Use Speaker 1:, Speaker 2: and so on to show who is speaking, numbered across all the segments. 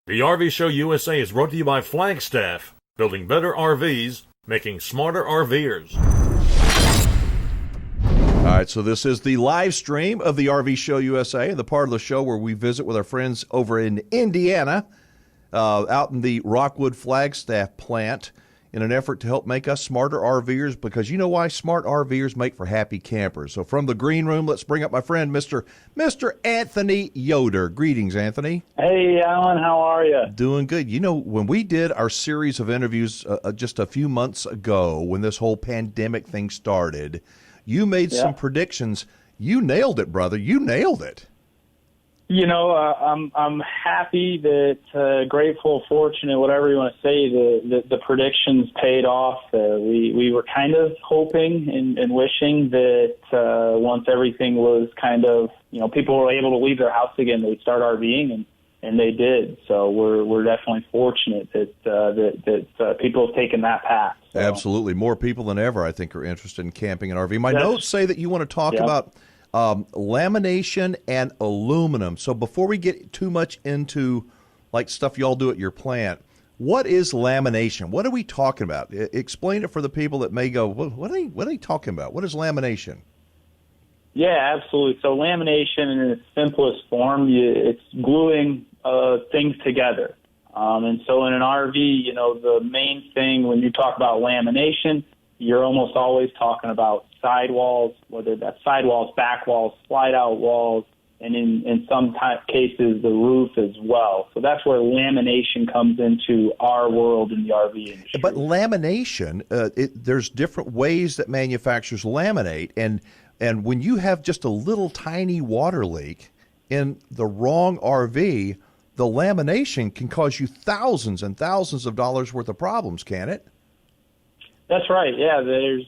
Speaker 1: The RV Show USA is brought to you by Flagstaff, building better RVs, making smarter RVers.
Speaker 2: All right, so this is the live stream of the RV Show USA, the part of the show where we visit with our friends over in Indiana, out in the Rockwood Flagstaff plant, in an effort to help make us smarter RVers, because you know why? Smart RVers make for happy campers. So from the green room, let's bring up my friend, Mr. Anthony Yoder. Greetings, Anthony.
Speaker 3: Hey, Alan, how are you?
Speaker 2: Doing good. You know, when we did our series of interviews just a few months ago, when this whole pandemic thing started, you made some predictions. You nailed it, brother. You nailed it.
Speaker 3: You know, I'm happy that, grateful, fortunate, whatever you want to say, the predictions paid off. We were kind of hoping and wishing that once everything was kind of, you know, people were able to leave their house again, they'd start RVing, and they did. So we're definitely fortunate that people have taken that path. So.
Speaker 2: Absolutely. More people than ever, I think, are interested in camping and RV. My notes say that you want to talk about lamination and aluminum. So before we get too much into like stuff y'all do at your plant, what is lamination? What are we talking about? Explain it for the people that may go, well, what are they talking about? What is lamination?
Speaker 3: Yeah, absolutely. So lamination in its simplest form, it's gluing things together. And so in an RV, you know, the main thing when you talk about lamination, you're almost always talking about sidewalls, whether that's sidewalls, back walls, slide-out walls, and in some cases the roof as well. So that's where lamination comes into our world in the RV industry.
Speaker 2: But lamination, there's different ways that manufacturers laminate, and when you have just a little tiny water leak in the wrong RV, the lamination can cause you thousands and thousands of dollars worth of problems, can it?
Speaker 3: That's right. Yeah, there's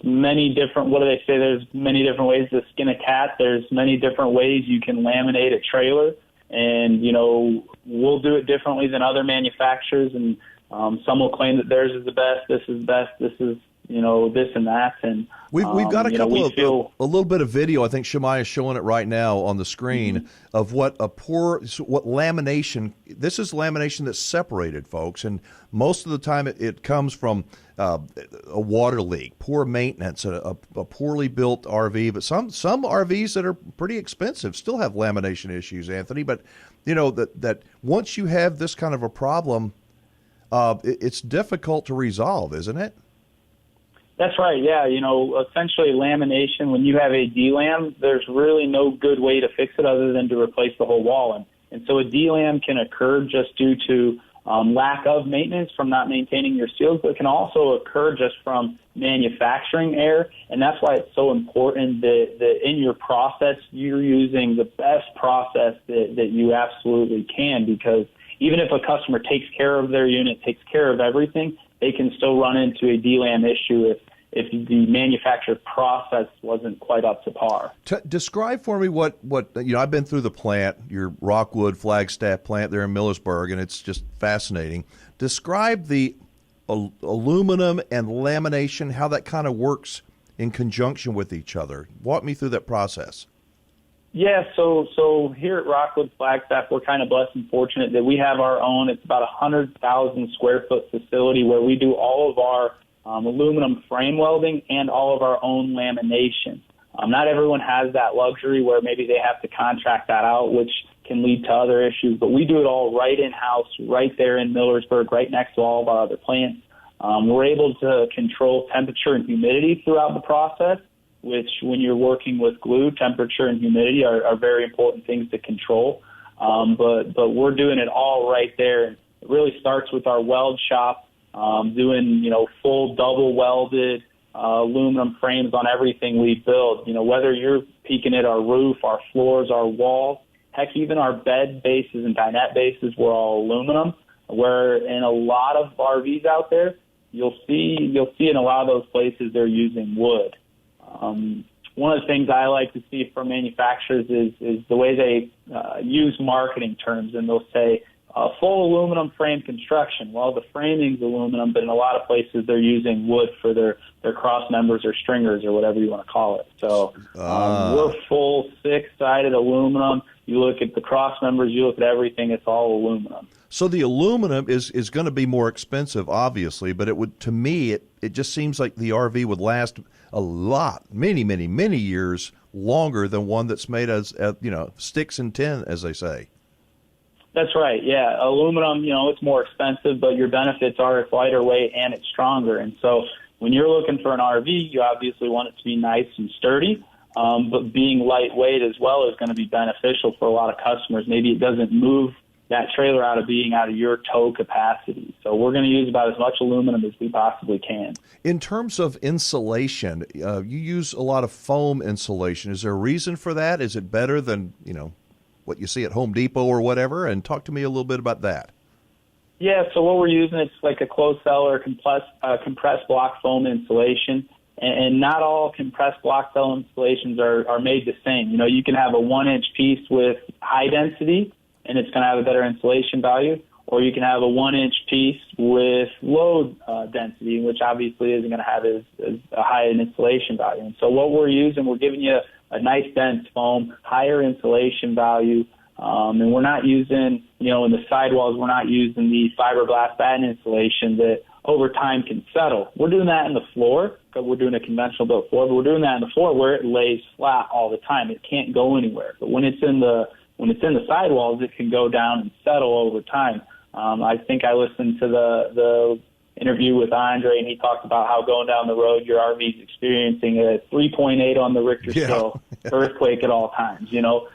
Speaker 3: many different. What do they say? There's many different ways to skin a cat. There's many different ways you can laminate a trailer, and you know we'll do it differently than other manufacturers. And some will claim that theirs is the best. This is best. This is this and that. And
Speaker 2: we've got a couple of a little bit of video. I think Shemai is showing it right now on the screen of what lamination. This is lamination that's separated, folks, and most of the time it comes from a water leak, poor maintenance, a poorly built RV. But some RVs that are pretty expensive still have lamination issues, Anthony. But you know that once you have this kind of a problem, it's difficult to resolve, isn't it?
Speaker 3: That's right, yeah. You know, essentially lamination, when you have a delam, there's really no good way to fix it other than to replace the whole wall. And so a delam can occur just due to lack of maintenance from not maintaining your seals, but it can also occur just from manufacturing error. And that's why it's so important that in your process, you're using the best process that you absolutely can, because even if a customer takes care of their unit, takes care of everything, they can still run into a delam issue if the manufacturer's process wasn't quite up to par.
Speaker 2: Describe for me what I've been through the plant, your Rockwood Flagstaff plant there in Millersburg, and it's just fascinating. Describe the aluminum and lamination, how that kind of works in conjunction with each other. Walk me through that process.
Speaker 3: Yeah, so here at Rockwood Flagstaff, we're kind of blessed and fortunate that we have our own. It's about 100,000 square foot facility where we do all of our aluminum frame welding and all of our own lamination. Not everyone has that luxury where maybe they have to contract that out, which can lead to other issues. But we do it all right in-house, right there in Millersburg, right next to all of our other plants. We're able to control temperature and humidity throughout the process, which when you're working with glue, temperature and humidity are very important things to control. But we're doing it all right there. It really starts with our weld shop, doing, full double welded aluminum frames on everything we build. Whether you're peeking at our roof, our floors, our walls, heck, even our bed bases and dinette bases were all aluminum, where in a lot of RVs out there, you'll see in a lot of those places they're using wood. One of the things I like to see from manufacturers is the way they use marketing terms, and they'll say, full aluminum frame construction. Well, the framing's aluminum, but in a lot of places they're using wood for their cross members or stringers or whatever you want to call it. So we're full 6-sided aluminum. You look at the cross members, you look at everything, it's all aluminum.
Speaker 2: So the aluminum is going to be more expensive, obviously, but it would, to me, it just seems like the RV would last a lot, many years longer than one that's made as sticks and tin, as they say.
Speaker 3: That's right. Yeah, aluminum, it's more expensive, but your benefits are it's lighter weight and it's stronger. And so when you're looking for an RV, you obviously want it to be nice and sturdy, but being lightweight as well is going to be beneficial for a lot of customers. Maybe it doesn't move that trailer out of your tow capacity. So we're going to use about as much aluminum as we possibly can.
Speaker 2: In terms of insulation, you use a lot of foam insulation. Is there a reason for that? Is it better than, what you see at Home Depot or whatever? And talk to me a little bit about that.
Speaker 3: Yeah, so what we're using, it's like a closed cell or compressed block foam insulation. And not all compressed block cell installations are made the same. You can have a 1-inch piece with high density, and it's going to have a better insulation value, or you can have a 1-inch piece with low density, which obviously isn't going to have as a high an insulation value. And so what we're using, we're giving you a nice dense foam, higher insulation value, and we're not using, in the sidewalls, we're not using the fiberglass batten insulation that over time can settle. We're doing that in the floor, because we're doing a conventional built floor, but we're doing that in the floor where it lays flat all the time. It can't go anywhere. But when it's in the sidewalls, it can go down and settle over time. I think I listened to the interview with Andre, and he talked about how going down the road, your RV's experiencing a 3.8 on the Richter scale earthquake at all times.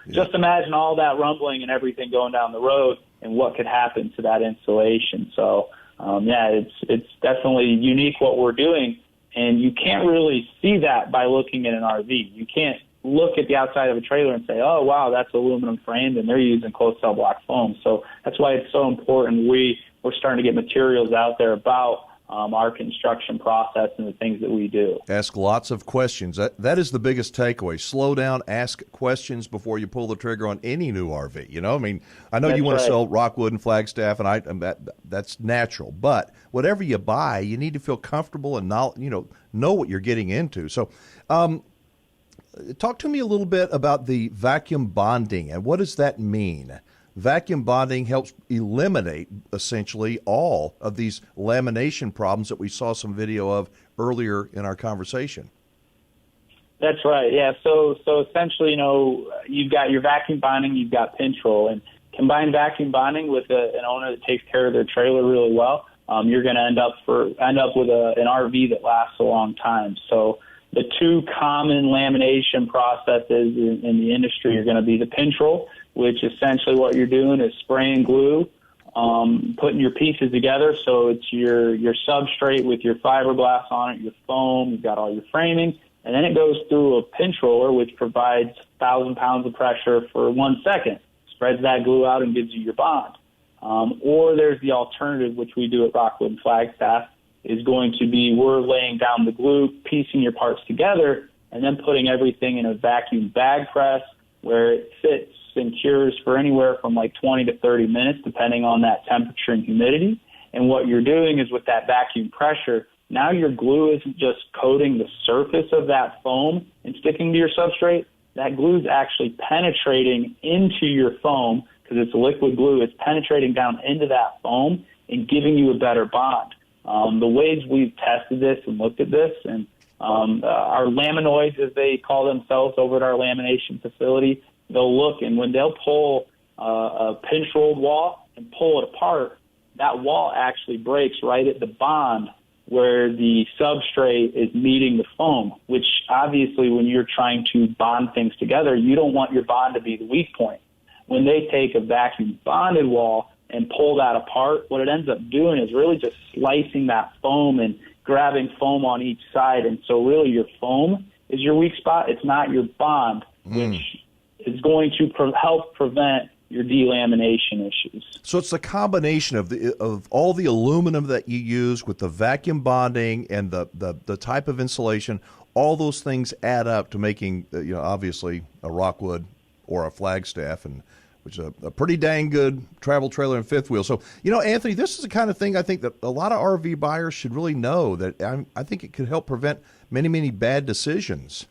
Speaker 3: Just imagine all that rumbling and everything going down the road and what could happen to that insulation. So, it's definitely unique what we're doing, and you can't really see that by looking at an RV. You can't look at the outside of a trailer and say, oh, wow, that's aluminum framed, and they're using closed cell block foam. So that's why it's so important. We're starting to get materials out there about our construction process and the things that we do.
Speaker 2: Ask lots of questions. That is the biggest takeaway. Slow down, ask questions before you pull the trigger on any new RV. I know you want to sell Rockwood and Flagstaff, and that's natural. But whatever you buy, you need to feel comfortable and know what you're getting into. So, talk to me a little bit about the vacuum bonding, and what does that mean? Vacuum bonding helps eliminate essentially all of these lamination problems that we saw some video of earlier in our conversation.
Speaker 3: That's right. Yeah. So essentially, you've got your vacuum bonding, you've got pinch roll, and combine vacuum bonding with an owner that takes care of their trailer really well. You're going to end up with an RV that lasts a long time. So the two common lamination processes in the industry are going to be the pinch roll, which essentially what you're doing is spraying glue, putting your pieces together. So it's your substrate with your fiberglass on it, your foam, you've got all your framing, and then it goes through a pinch roller, which provides 1,000 pounds of pressure for 1 second, spreads that glue out and gives you your bond. Or there's the alternative, which we do at Rockwood and Flagstaff, is going to be we're laying down the glue, piecing your parts together, and then putting everything in a vacuum bag press where it sits and cures for anywhere from like 20 to 30 minutes, depending on that temperature and humidity. And what you're doing is with that vacuum pressure, now your glue isn't just coating the surface of that foam and sticking to your substrate. That glue is actually penetrating into your foam because it's a liquid glue. It's penetrating down into that foam and giving you a better bond. The ways we've tested this and looked at this, and our laminoids, as they call themselves over at our lamination facility, they'll look, and when they'll pull a pinch rolled wall and pull it apart, that wall actually breaks right at the bond where the substrate is meeting the foam, which obviously when you're trying to bond things together, you don't want your bond to be the weak point. When they take a vacuum bonded wall and pull that apart, what it ends up doing is really just slicing that foam and grabbing foam on each side. And so really your foam is your weak spot. It's not your bond, which is going to help prevent your delamination issues.
Speaker 2: So it's a combination of all the aluminum that you use with the vacuum bonding and the type of insulation. All those things add up to making, obviously a Rockwood or a Flagstaff, and which is a pretty dang good travel trailer and fifth wheel. So, Anthony, this is the kind of thing I think that a lot of RV buyers should really know, that I think it could help prevent many, many bad decisions.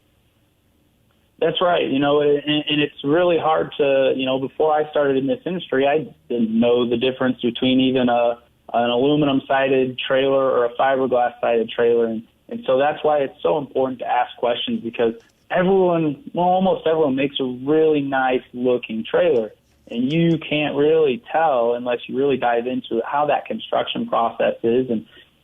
Speaker 3: That's right. And it's really hard to, before I started in this industry, I didn't know the difference between even an aluminum-sided trailer or a fiberglass-sided trailer. And so that's why it's so important to ask questions, because almost everyone makes a really nice-looking trailer. And you can't really tell unless you really dive into how that construction process is.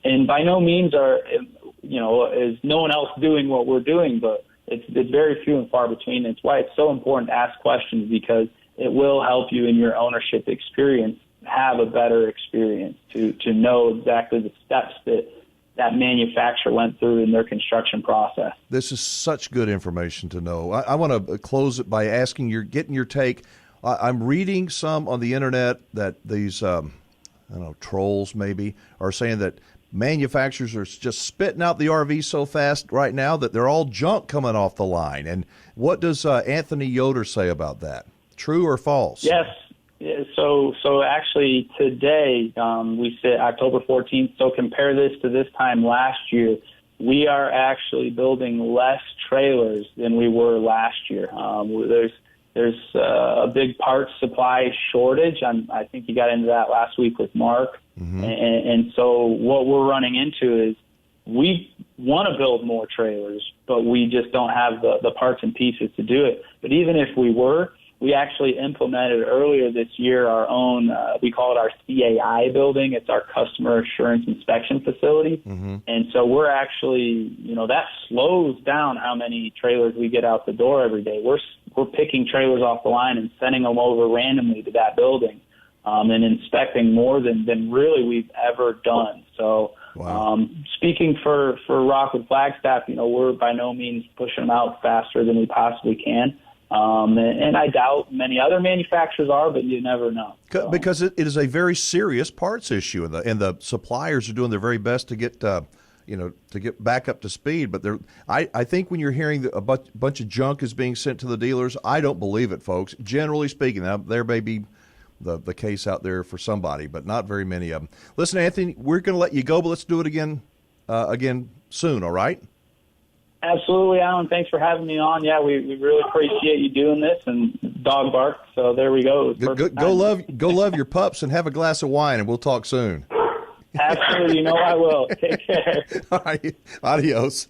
Speaker 3: And by no means is no one else doing what we're doing, but it's very few and far between. It's why it's so important to ask questions, because it will help you in your ownership experience have a better experience to know exactly the steps that manufacturer went through in their construction process.
Speaker 2: This is such good information to know. I want to close it by getting your take. I'm reading some on the internet that these, trolls maybe, are saying that manufacturers are just spitting out the RV so fast right now that they're all junk coming off the line. And what does Anthony Yoder say about that? True or false?
Speaker 3: Yes. So actually today, we sit October 14th. So compare this to this time last year. We are actually building less trailers than we were last year. There's a big parts supply shortage. I think you got into that last week with Mark. Mm-hmm. And so what we're running into is we want to build more trailers, but we just don't have the parts and pieces to do it. But even if we were, we actually implemented earlier this year our own, we call it our CAI building. It's our Customer Assurance Inspection Facility. Mm-hmm. And so we're actually, that slows down how many trailers we get out the door every day. We're picking trailers off the line and sending them over randomly to that building, and inspecting more than really we've ever done. So, wow. Speaking for Rockwood Flagstaff, we're by no means pushing them out faster than we possibly can. And I doubt many other manufacturers are, but you never know. So.
Speaker 2: Because it is a very serious parts issue, and the suppliers are doing their very best to get to get back up to speed. But I think when you're hearing a bunch of junk is being sent to the dealers, I don't believe it, folks. Generally speaking, now, there may be the case out there for somebody, but not very many of them. Listen, Anthony, we're going to let you go, but let's do it again soon, all right?
Speaker 3: Absolutely, Alan. Thanks for having me on. Yeah, we really appreciate you doing this, and dog bark. So there we go.
Speaker 2: Go love your pups and have a glass of wine, and we'll talk soon.
Speaker 3: Absolutely. I will. Take care.
Speaker 2: All right. Adios.